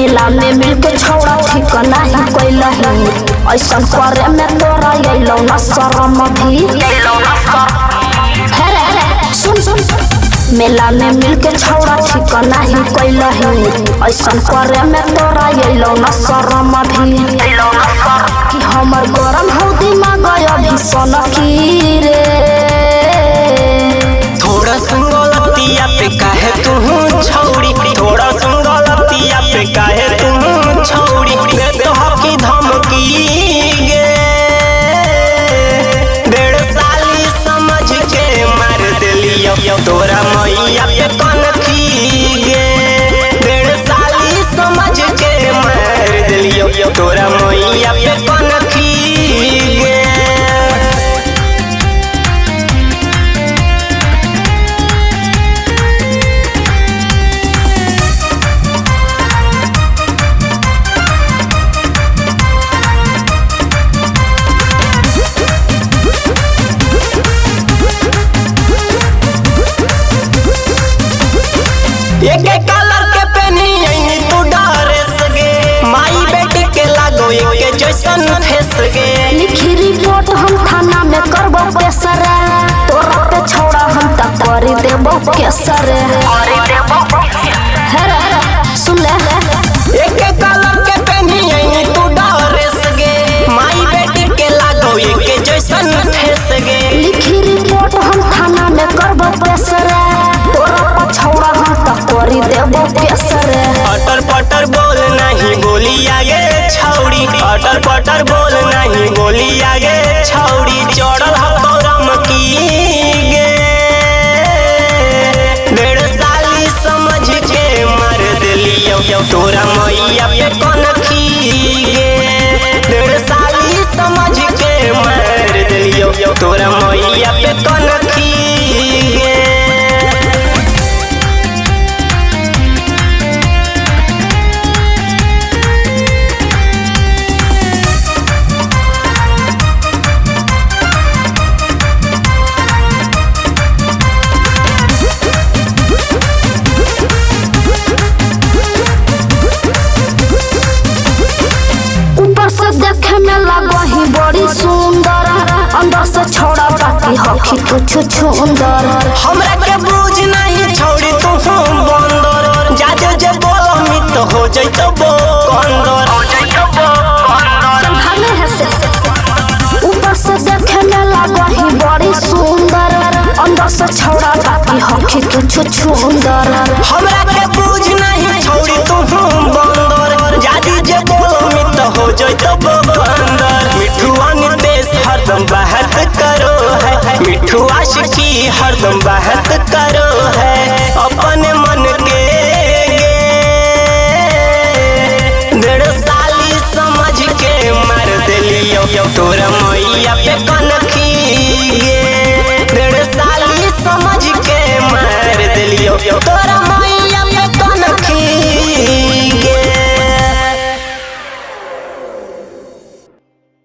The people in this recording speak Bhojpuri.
मेला में मिलके छौड़ा ठीक नहीं कैलही ऐसन करे में तोरा अइलौ न शरम भी सुन मेला में मिलके छौड़ा ठीक नहीं कैलही ऐसन करे में तोरा अइलौ न शरम भी कि हमर गरम हो दिमाग अभी सनकी रे थोड़ा सुंगलतिया पे काहे तू छौड़ी थोड़ा सुंगलतिया पे काहे तू छौड़ी दे तो हकी धमकी गे 1.5 साली समझ के मार देलियो तोरा मैया पे कनखी गे 1.5 साली समझ के मार देलियो तोरा मैया पे कनखी गे एक कलर के पहनी आईनी तू ड्रेस गे माई बेटी के लागो एक जैसन फेस गे लिखी रिपोर्ट हम थाना में करबो केसर तोरा पे छौड़ा हम त करी देबो केसर सुन ले एक कलर के पहनी आईनी तू ड्रेस गे माई बेटी के लागो एक जैसन फेस गे लिखी रिपोर्ट हम थाना में करबो केसर तोरा पे छौड़ा हम त करी देबो केसर अटर पटर बोल नहीं बोली आगे छौड़ी अटर पटर बोल नहीं बोली आगे छौड़ी चढ़ल हकरम की गे 1.5 साली समझ के मार देलियो तोरा मैया पे कनखी गे 1.5 साली समझ के मार देलियो तोरा मैया पे कनखी गे देखे में लगही बड़ी सुंदर अंदर से छोड़ा बाकी हकी कुछ सुंदर हमरा के बुझ नहीं छोड़ी तू बंदर जाजे जे बोलो मित हो जइतो बंदर ऊपर से देखे में लगही बड़ी सुंदर अंदर से छोड़ा बाकी हकी कुछ सुंदर हमरा के बुझ नहीं छोड़ी तू बंदर जाजे जे बोलो मित हो जइतो बंदर मिठू नितेश हरदम बात करो है मिठू आशिकी हरदम बात करो है अपने मन के 1.5 साली समझ के मार देलियो तोरा